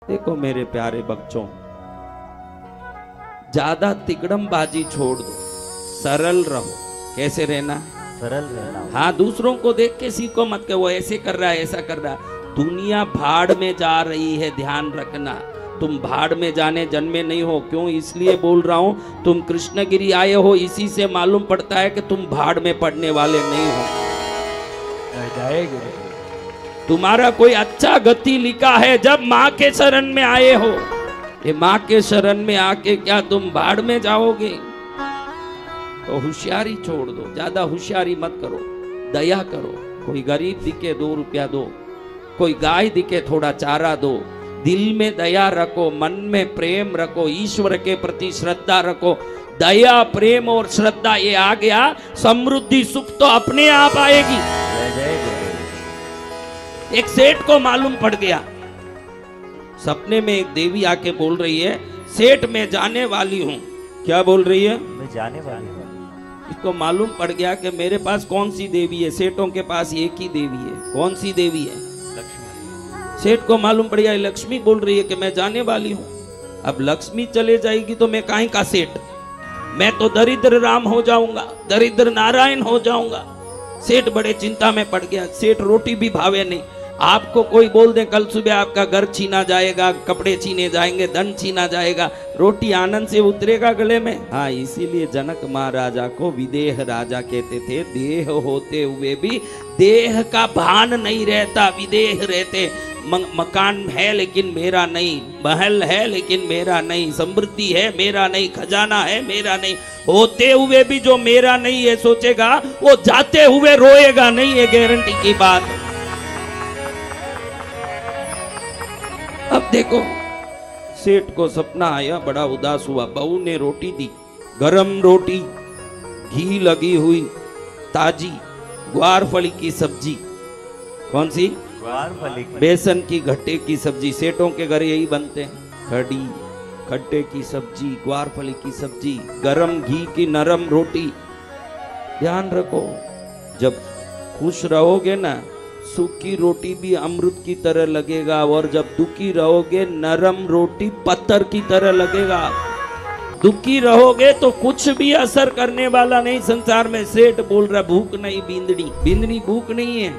देखो मेरे प्यारे बच्चों, ज्यादा तिकड़मबाजी छोड़ दो, सरल रहो। कैसे रहना? सरल रहना। हाँ, दूसरों को देख के सीखो मत कि वो ऐसे कर रहा है, ऐसा कर रहा है। दुनिया भाड़ में जा रही है, ध्यान रखना। तुम भाड़ में जाने जन्मे नहीं हो। क्यों? इसलिए बोल रहा हूं, तुम कृष्णगिरी आए हो, इसी से मालूम पड़ता है कि तुम भाड़ में पड़ने वाले नहीं हो। तुम्हारा कोई अच्छा गति लिखा है जब माँ के शरण में आए हो। ये माँ के शरण में आके क्या तुम भाड़ में जाओगे? तो होशियारी छोड़ दो, ज्यादा होशियारी मत करो, दया करो। कोई गरीब दिखे 2 रुपया दो, कोई गाय दिखे थोड़ा चारा दो। दिल में दया रखो, मन में प्रेम रखो, ईश्वर के प्रति श्रद्धा रखो। दया, प्रेम और श्रद्धा ये आ गया, समृद्धि सुख तो अपने आप आएगी। एक सेठ को मालूम पड़ गया, सपने में एक देवी आके बोल रही है, सेठ मैं जाने वाली हूँ। क्या बोल रही है? मैं जाने वाली हूँ। इसको मालूम पड़ गया कि मेरे पास कौन सी देवी है। सेठों के पास एक ही देवी है। कौन सी देवी है? लक्ष्मी। सेठ को मालूम पड़ गया लक्ष्मी बोल रही है कि मैं जाने वाली हूँ। अब लक्ष्मी चले जाएगी तो मैं काहे का सेठ? मैं तो दरिद्र राम हो जाऊंगा, दरिद्र नारायण हो जाऊंगा। सेठ बड़े चिंता में पड़ गया। सेठ रोटी भी भावे नहीं। आपको कोई बोल दे कल सुबह आपका घर छीना जाएगा, कपड़े छीने जाएंगे, धन छीना जाएगा, रोटी आनंद से उतरेगा गले में? हाँ, इसीलिए जनक महाराजा को विदेह राजा कहते थे। देह होते हुए भी देह का भान नहीं रहता, विदेह रहते। मकान है लेकिन मेरा नहीं, महल है लेकिन मेरा नहीं, समृद्धि है मेरा नहीं, खजाना है मेरा नहीं। होते हुए भी जो मेरा नहीं है सोचेगा, वो जाते हुए रोएगा नहीं, ये गारंटी की बात। अब देखो, सेठ को सपना आया, बड़ा उदास हुआ। बहू ने रोटी दी, गरम रोटी, घी लगी हुई, ताजी ग्वारफली की सब्जी। कौन सी? ग्वारफली। बेसन की घट्टे की सब्जी। सेठों के घर यही बनते हैं, खड़ी खट्टे की सब्जी, ग्वारफली की सब्जी, गरम घी की नरम रोटी। ध्यान रखो, जब खुश रहोगे ना, सूखी रोटी भी अमृत की तरह लगेगा, और जब दुखी रहोगे नरम रोटी पत्थर की तरह लगेगा। दुखी रहोगे तो कुछ भी असर करने वाला नहीं संसार में। सेठ बोल रहा भूख नहीं, बिंदनी बिंदनी भूख नहीं है।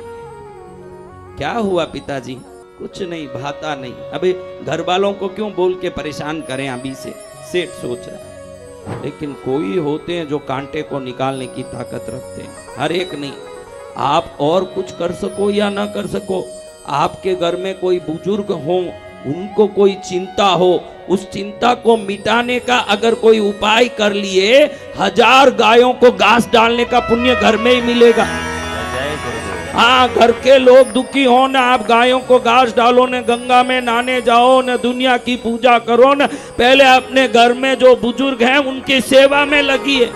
क्या हुआ पिताजी? कुछ नहीं, भाता नहीं। अबे घर वालों को क्यों बोल के परेशान करें अभी से, सेठ सोच रहा है। लेकिन कोई होते हैं जो कांटे को निकालने की ताकत रखते हैं, हर एक नहीं। आप और कुछ कर सको या ना कर सको, आपके घर में कोई बुजुर्ग हो, उनको कोई चिंता हो, उस चिंता को मिटाने का अगर कोई उपाय कर लिए, 1000 गायों को घास डालने का पुण्य घर में ही मिलेगा। हाँ, घर के लोग दुखी हो ना, आप गायों को घास डालो न, गंगा में नहाने जाओ न, दुनिया की पूजा करो न, पहले अपने घर में जो बुजुर्ग हैं उनकी सेवा में लगिए।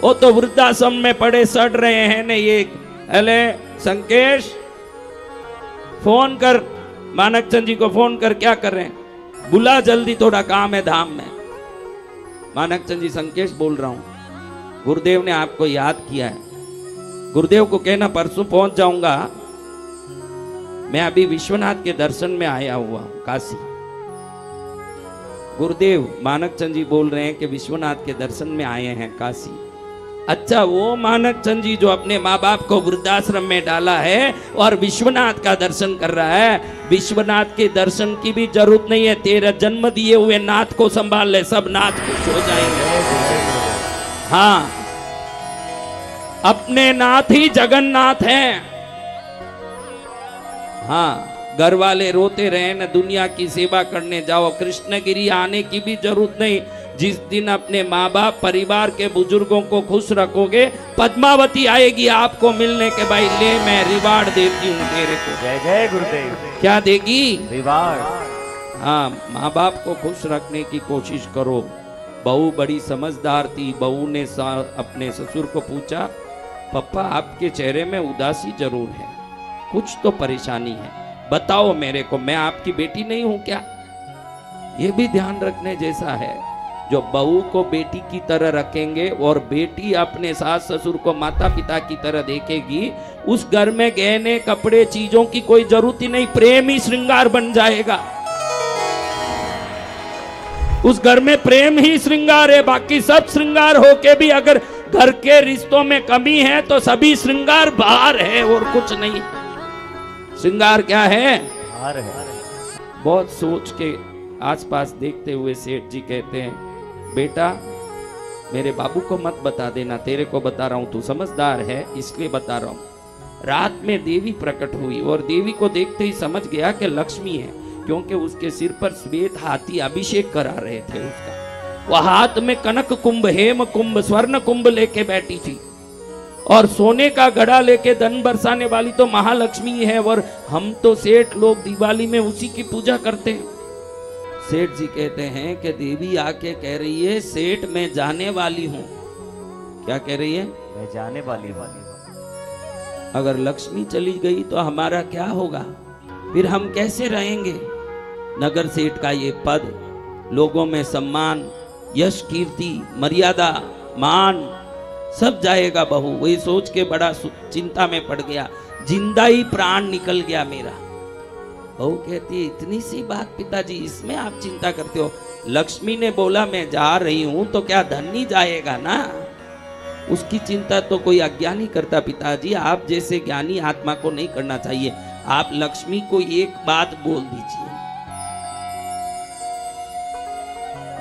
वो तो वृद्धाश्रम में पड़े सड़ रहे हैं न। ये अले संकेश, फोन कर, मानक चंद जी को फोन कर, क्या कर रहे हैं? बुला जल्दी, थोड़ा काम है धाम में। मानक चंद जी, संकेश बोल रहा हूं, गुरुदेव ने आपको याद किया है। गुरुदेव को कहना परसों पहुंच जाऊंगा, मैं अभी विश्वनाथ के दर्शन में आया हुआ काशी। गुरुदेव, मानक चंद जी बोल रहे हैं कि विश्वनाथ के दर्शन में आए हैं काशी। अच्छा, वो मानक चंद जी जो अपने माँ बाप को वृद्धाश्रम में डाला है और विश्वनाथ का दर्शन कर रहा है। विश्वनाथ के दर्शन की भी जरूरत नहीं है, तेरा जन्म दिए हुए नाथ को संभाल ले, सब नाथ खुश हो जाएंगे। हाँ, अपने नाथ ही जगन्नाथ हैं। हाँ, घर वाले रोते रहे न, दुनिया की सेवा करने जाओ, कृष्णगिरी आने की भी जरूरत नहीं। जिस दिन अपने माँ बाप परिवार के बुजुर्गों को खुश रखोगे, पद्मावती आएगी आपको मिलने के, भाई ले मैं रिवार्ड देती हूँ तेरे को। जय जय गुरुदेव। क्या देगी? रिवार्ड। हाँ, माँ बाप को खुश रखने की कोशिश करो। बहू बड़ी समझदार थी। बहू ने अपने ससुर को पूछा, पप्पा आपके चेहरे में उदासी जरूर है, कुछ तो परेशानी है, बताओ मेरे को, मैं आपकी बेटी नहीं हूं क्या? ये भी ध्यान रखने जैसा है। जो बहू को बेटी की तरह रखेंगे और बेटी अपने सास ससुर को माता पिता की तरह देखेगी, उस घर में गहने कपड़े चीजों की कोई जरूरत ही नहीं, प्रेम ही श्रृंगार बन जाएगा। उस घर में प्रेम ही श्रृंगार है, बाकी सब श्रृंगार होके भी अगर घर के रिश्तों में कमी है तो सभी श्रृंगार बाहर है और कुछ नहीं। श्रृंगार क्या है? बाहर है। बहुत सोच के आसपास देखते हुए सेठ जी कहते हैं, बेटा मेरे बाबू को मत बता देना, तेरे को बता रहा हूं, तू समझदार है इसलिए बता रहा हूं। रात में देवी प्रकट हुई और देवी को देखते ही समझ गया कि लक्ष्मी है, क्योंकि उसके सिर पर श्वेत हाथी अभिषेक करा रहे थे उसका। वह हाथ में कनक कुंभ, हेम कुंभ, स्वर्ण कुंभ लेके बैठी थी और सोने का घड़ा लेके धन बरसाने वाली तो महालक्ष्मी है, और हम तो सेठ लोग दिवाली में उसी की पूजा करते हैं। सेठ जी कहते हैं कि देवी आके कह रही है, सेठ मैं जाने वाली हूं। क्या कह रही है? मैं जाने वाली हूँ। अगर लक्ष्मी चली गई तो हमारा क्या होगा, फिर हम कैसे रहेंगे? नगर सेठ का ये पद, लोगों में सम्मान, यश, कीर्ति, मर्यादा, मान सब जाएगा बहू। वही सोच के बड़ा चिंता में पड़ गया, जिंदा ही प्राण निकल गया मेरा। बहू कहती है, इतनी सी बात पिताजी, इसमें आप चिंता करते हो? लक्ष्मी ने बोला मैं जा रही हूं तो क्या धन नहीं जाएगा ना? उसकी चिंता तो कोई अज्ञानी करता पिताजी, आप जैसे ज्ञानी आत्मा को नहीं करना चाहिए। आप लक्ष्मी को एक बात बोल दीजिए,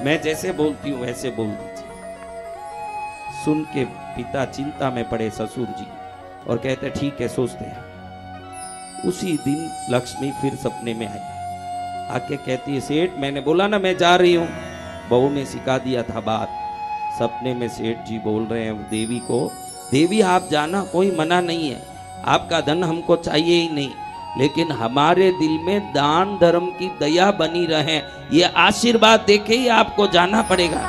मैं जैसे बोलती हूं वैसे बोल दीजिए। सुन के पिता चिंता में पड़े ससुर जी और कहते ठीक है, सोचते हैं। उसी दिन लक्ष्मी फिर सपने में आई, आके कहती है, सेठ मैंने बोला ना मैं जा रही हूं। बहू ने सिखा दिया था बात। सपने में सेठ जी बोल रहे हैं देवी को, देवी आप जाना, कोई मना नहीं है, आपका धन हमको चाहिए ही नहीं, लेकिन हमारे दिल में दान धर्म की दया बनी रहे, ये आशीर्वाद देके ही आपको जाना पड़ेगा।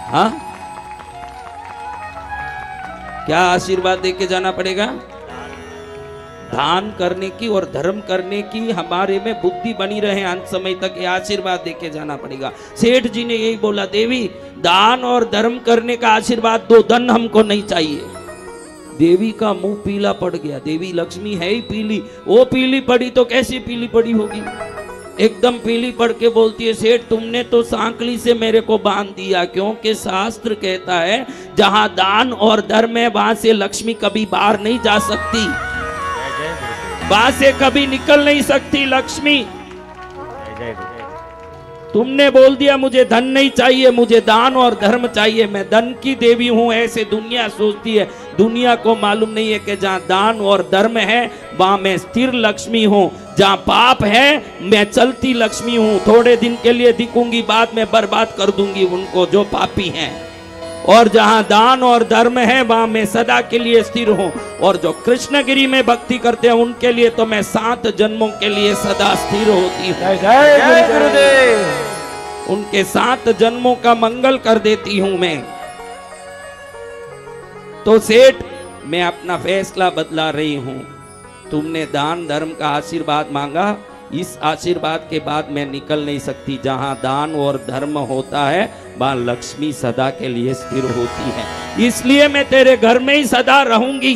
हाँ, क्या आशीर्वाद देके जाना पड़ेगा? दान करने की और धर्म करने की हमारे में बुद्धि बनी रहे अंत समय तक, ये आशीर्वाद देके जाना पड़ेगा। सेठ जी ने यही बोला, देवी दान और धर्म करने का आशीर्वाद दो, धन हमको नहीं चाहिए। देवी का मुंह पीला पड़ गया। देवी लक्ष्मी है ही पीली, वो पीली पड़ी तो कैसी पीली पड़ी होगी? एकदम पीली पड़ के बोलती है, सेठ तुमने तो सांकली से मेरे को बांध दिया, क्योंकि शास्त्र कहता है जहां दान और धर्म है वहां से लक्ष्मी कभी बाहर नहीं जा सकती, वहां से कभी निकल नहीं सकती लक्ष्मी। तुमने बोल दिया मुझे धन नहीं चाहिए, मुझे दान और धर्म चाहिए, मैं धन की देवी हूं, ऐसे दुनिया सोचती है। दुनिया को मालूम नहीं है कि जहां दान और धर्म है वहां मैं स्थिर लक्ष्मी हूं, जहां पाप है मैं चलती लक्ष्मी हूं। थोड़े दिन के लिए दिखूंगी, बाद में बर्बाद कर दूंगी उनको जो पापी हैं। और जहां दान और धर्म है वहां मैं सदा के लिए स्थिर हूं। और जो कृष्णगिरी में भक्ति करते हैं उनके लिए तो मैं 7 जन्मों के लिए सदा स्थिर होती हूँ। जय गुरुदेव। उनके 7 जन्मों का मंगल कर देती हूं मैं। तो सेठ मैं अपना फैसला बदला रही हूं। तुमने दान धर्म का आशीर्वाद मांगा, इस आशीर्वाद के बाद मैं निकल नहीं सकती। जहां दान और धर्म होता है वहां लक्ष्मी सदा के लिए स्थिर होती है, इसलिए मैं तेरे घर में ही सदा रहूंगी।